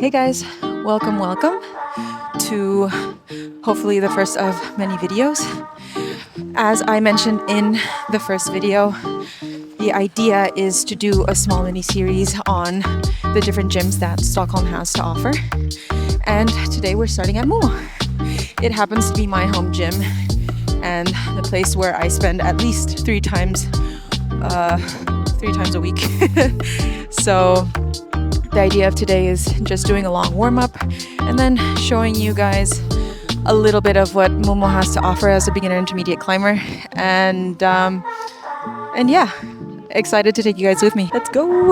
Hey guys, welcome to hopefully the first of many videos. As I mentioned in the first video, the idea is to do a small mini series on the different gyms that Stockholm has to offer. And today we're starting at Moumo. It happens to be my home gym and the place where I spend at least three times a week. So the idea of today is just doing a long warm-up and then showing you guys a little bit of what Moumo has to offer as a beginner intermediate climber. And yeah, excited to take you guys with me. Let's go!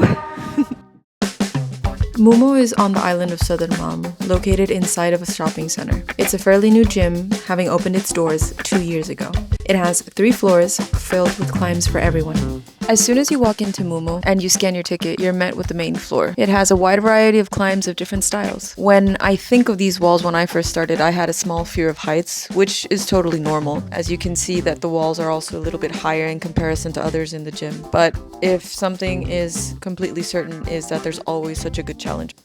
Moumo is on the island of Södermalm, located inside of a shopping center. It's a fairly new gym, having opened its doors 2 years ago. It has 3 floors filled with climbs for everyone. As soon as you walk into Moumo and you scan your ticket, you're met with the main floor. It has a wide variety of climbs of different styles. When I think of these walls when I first started, I had a small fear of heights, which is totally normal. As you can see that the walls are also a little bit higher in comparison to others in the gym. But if something is completely certain is that there's always such a good challenge.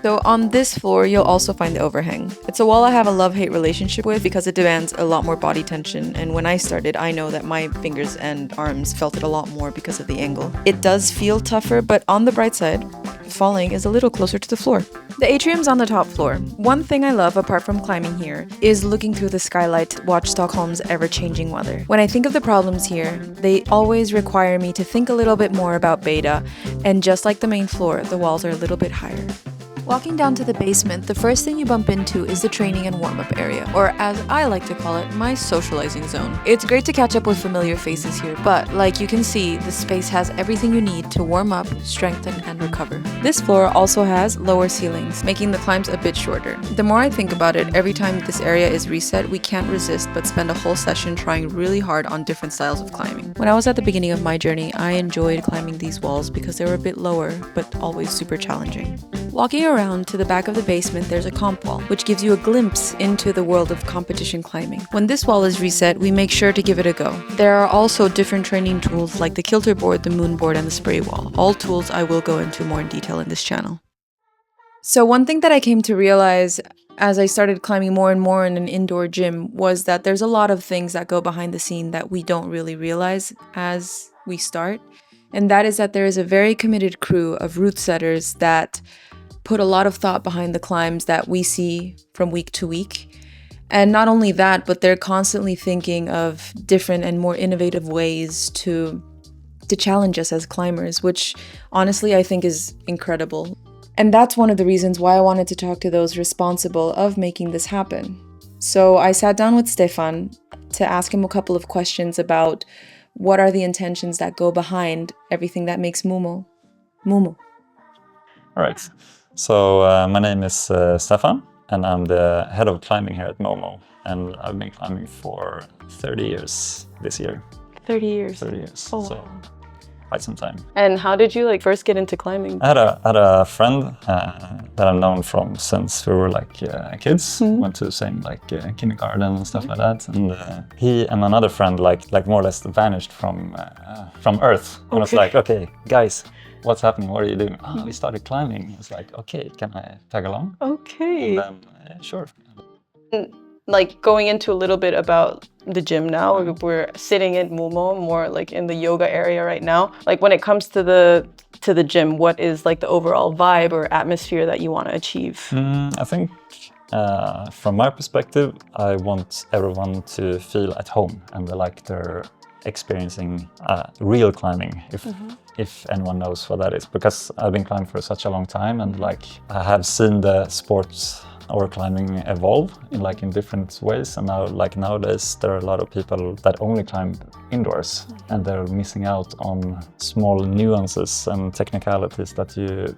So on this floor, you'll also find the overhang. It's a wall I have a love-hate relationship with because it demands a lot more body tension, and when I started, I know that my fingers and arms felt it a lot more because of the angle. It does feel tougher, but on the bright side, falling is a little closer to the floor. The atrium's on the top floor. One thing I love, apart from climbing here, is looking through the skylight to watch Stockholm's ever-changing weather. When I think of the problems here, they always require me to think a little bit more about beta, and just like the main floor, the walls are a little bit higher. Walking down to the basement, the first thing you bump into is the training and warm-up area, or as I like to call it, my socializing zone. It's great to catch up with familiar faces here, but like you can see, the space has everything you need to warm up, strengthen, and recover. This floor also has lower ceilings, making the climbs a bit shorter. The more I think about it, every time this area is reset, we can't resist but spend a whole session trying really hard on different styles of climbing. When I was at the beginning of my journey, I enjoyed climbing these walls because they were a bit lower, but always super challenging. Walking around to the back of the basement, there's a comp wall, which gives you a glimpse into the world of competition climbing. When this wall is reset, we make sure to give it a go. There are also different training tools like the kilter board, the moon board, and the spray wall. All tools I will go into more in detail in this channel. So one thing that I came to realize as I started climbing more and more in an indoor gym was that there's a lot of things that go behind the scene that we don't really realize as we start. And that is that there is a very committed crew of route setters that put a lot of thought behind the climbs that we see from week to week. And not only that, but they're constantly thinking of different and more innovative ways to challenge us as climbers, which honestly I think is incredible. And that's one of the reasons why I wanted to talk to those responsible of making this happen. So I sat down with Stefan to ask him a couple of questions about what are the intentions that go behind everything that makes Moumo. All right. So my name is Stefan, and I'm the head of climbing here at Moumo, and I've been climbing for 30 years this year. 30 years? 30 years, oh, so wow. Quite some time. And how did you first get into climbing? I had a friend that I've known from since we were kids. Went to the same kindergarten and stuff like that. And he and another friend like more or less vanished from Earth. And I was like, okay, guys, what's happening? What are you doing? Oh, we started climbing. It's like, okay, can I tag along? Okay. And then, sure. Going into a little bit about the gym now, we're sitting at Moumo, more in the yoga area right now. When it comes to the gym, what is the overall vibe or atmosphere that you want to achieve? I think from my perspective, I want everyone to feel at home and they're experiencing real climbing, if anyone knows what that is, because I've been climbing for such a long time, and I have seen the sports or climbing evolve in different ways, and now nowadays there are a lot of people that only climb indoors, and they're missing out on small nuances and technicalities that you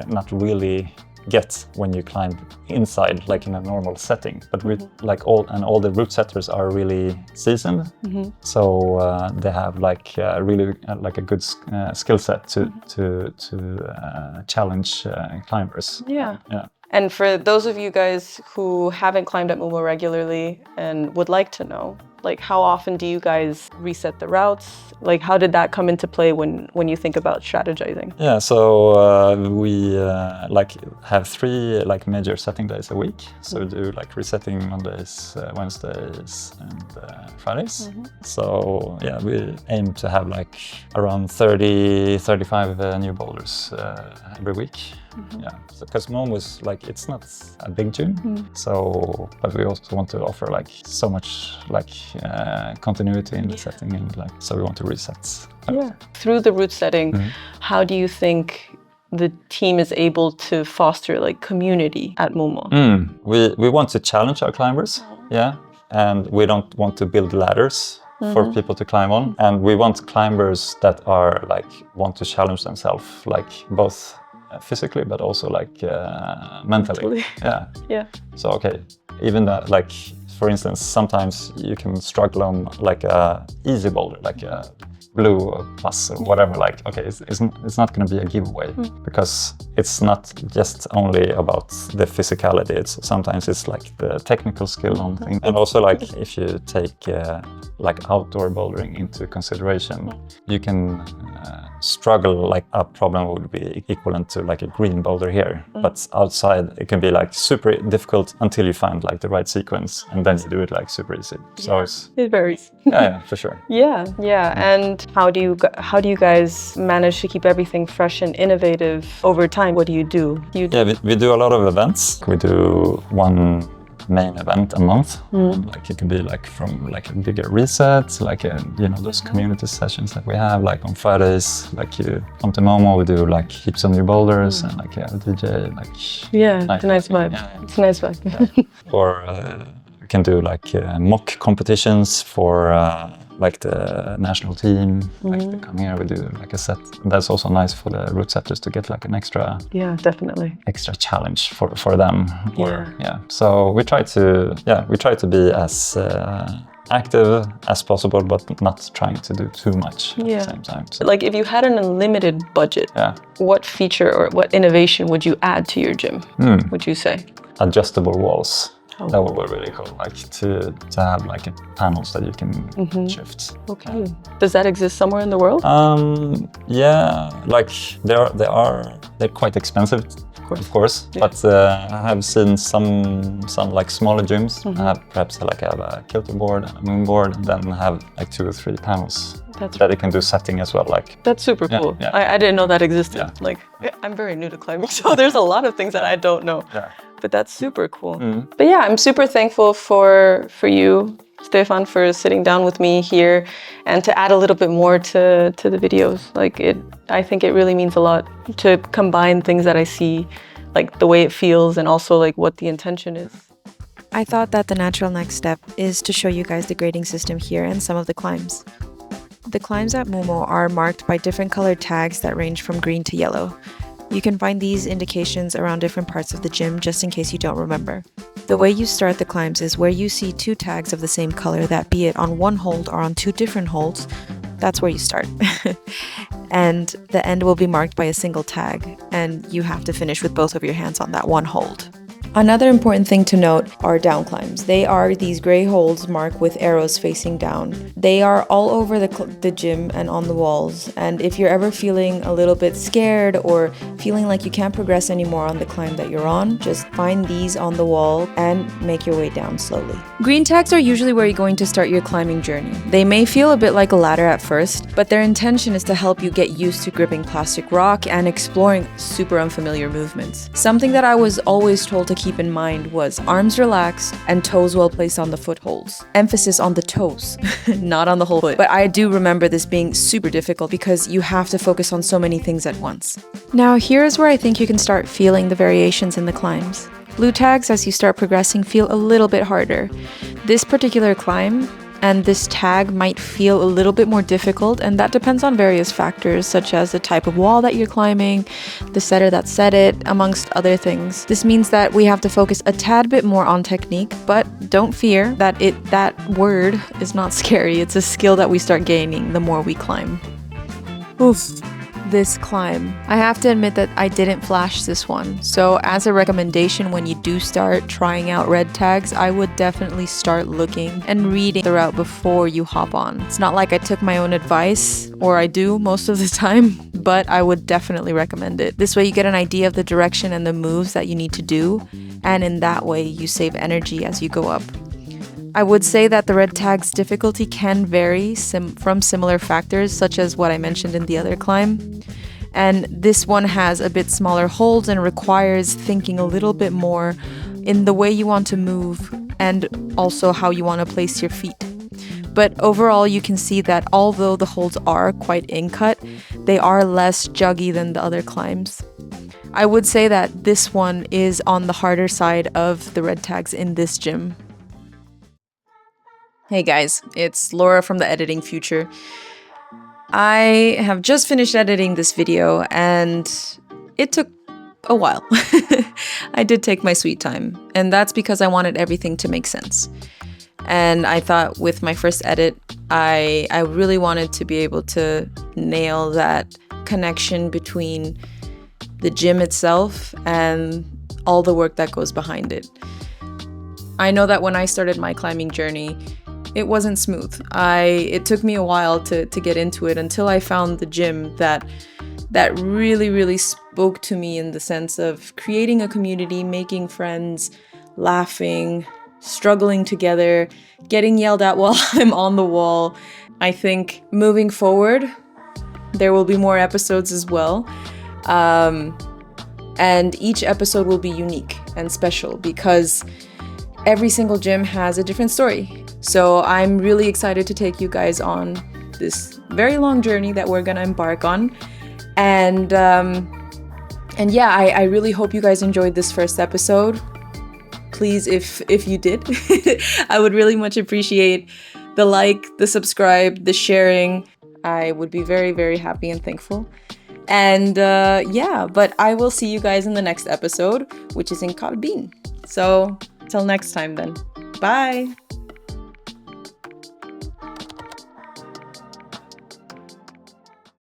not really get when you climb inside in a normal setting. But with all the route setters are really seasoned, so they have really a good skill set to challenge climbers. Yeah. And for those of you guys who haven't climbed at Moumo regularly and would like to know, Like, how often do you guys reset the routes? Like, how did that come into play when you think about strategizing? Yeah, so we like have 3 like major setting days a week. So we do like resetting Mondays, Wednesdays, and Fridays. So yeah, we aim to have like around 35 new boulders every week. Yeah, because Moumo is like, it's not a big gym, so but we also want to offer like so much like continuity in the setting, and like so we want to reset. Yeah. Through the route setting, how do you think the team is able to foster like community at Moumo? We want to challenge our climbers, yeah, and we don't want to build ladders for people to climb on, and we want climbers that are like want to challenge themselves, like both physically but also like mentally. Yeah. So okay, even that, like for instance, sometimes you can struggle on like a easy boulder, like a blue plus or whatever. Like okay, it's not going to be a giveaway, because it's not just only about the physicality. It's sometimes it's like the technical skill on things, and also like if you take like outdoor bouldering into consideration, you can struggle. Like a problem would be equivalent to like a green boulder here, but outside it can be like super difficult until you find like the right sequence, and then you do it like super easy. So it varies. yeah, for sure. Yeah. And how do you guys manage to keep everything fresh and innovative over time? What do you do? Yeah, we do a lot of events. We do one main event a month. Like it can be like from like a bigger reset, like those community sessions that we have, like on Fridays, like you come to Moumo, we do like heaps of new boulders and like a DJ, like it's a nice vibe. Yeah. It's a nice vibe. Or we can do like mock competitions for like the national team. Like they come here, we do like a set. That's also nice for the route setters to get like an extra extra challenge for them. So we try to be as active as possible, but not trying to do too much at the same time. So. Like if you had an unlimited budget, what feature or what innovation would you add to your gym, would you say? Adjustable walls. That would be really cool, like to have like panels that you can shift. Okay. Does that exist somewhere in the world? Yeah, like they're quite expensive, of course. But I have seen some like smaller gyms have perhaps like have a kilter board and a moon board, and then have like 2 or 3 panels that they can do setting as well. Like that's super cool. Yeah. I didn't know that existed. Yeah. Like I'm very new to climbing, so there's a lot of things that I don't know. Yeah. But that's super cool. But yeah, I'm super thankful for you, Stefan, for sitting down with me here and to add a little bit more to the videos. Like I think it really means a lot to combine things that I see, like the way it feels and also like what the intention is. I thought that the natural next step is to show you guys the grading system here and some of the climbs. The climbs at Moumo are marked by different colored tags that range from green to yellow. You can find these indications around different parts of the gym just in case you don't remember. The way you start the climbs is where you see 2 tags of the same color that, be it on one hold or on 2 different holds, that's where you start. And the end will be marked by a single tag, and you have to finish with both of your hands on that one hold. Another important thing to note are down climbs. They are these gray holds marked with arrows facing down. They are all over the gym and on the walls. And if you're ever feeling a little bit scared or feeling like you can't progress anymore on the climb that you're on, just find these on the wall and make your way down slowly. Green tags are usually where you're going to start your climbing journey. They may feel a bit like a ladder at first, but their intention is to help you get used to gripping plastic rock and exploring super unfamiliar movements. Something that I was always told to keep in mind was arms relaxed and toes well placed on the footholds. Emphasis on the toes, not on the whole foot. But I do remember this being super difficult because you have to focus on so many things at once. Now here's where I think you can start feeling the variations in the climbs. Blue tags, as you start progressing, feel a little bit harder. This particular climb and this tag might feel a little bit more difficult, and that depends on various factors such as the type of wall that you're climbing, the setter that set it, amongst other things. This means that we have to focus a tad bit more on technique, but don't fear that word is not scary. It's a skill that we start gaining the more we climb. Oof. this climb. I have to admit that I didn't flash this one. So as a recommendation, when you do start trying out red tags, I would definitely start looking and reading the route before you hop on. It's not like I took my own advice, or I do most of the time, but I would definitely recommend it. This way you get an idea of the direction and the moves that you need to do, and in that way you save energy as you go up. I would say that the red tag's difficulty can vary from similar factors, such as what I mentioned in the other climb. And this one has a bit smaller holds and requires thinking a little bit more in the way you want to move and also how you want to place your feet. But overall, you can see that although the holds are quite in-cut, they are less juggy than the other climbs. I would say that this one is on the harder side of the red tags in this gym. Hey guys, it's Laura from the Editing Future. I have just finished editing this video and it took a while. I did take my sweet time, and that's because I wanted everything to make sense. And I thought with my first edit, I really wanted to be able to nail that connection between the gym itself and all the work that goes behind it. I know that when I started my climbing journey, it wasn't smooth. It took me a while to get into it until I found the gym that really spoke to me in the sense of creating a community, making friends, laughing, struggling together, getting yelled at while I'm on the wall. I think moving forward, there will be more episodes as well. And each episode will be unique and special because every single gym has a different story. So I'm really excited to take you guys on this very long journey that we're gonna embark on. And yeah, I really hope you guys enjoyed this first episode. Please, if you did, I would really much appreciate the like, the subscribe, the sharing. I would be very, very happy and thankful. And yeah, but I will see you guys in the next episode, which is in Carlbin. So till next time then. Bye.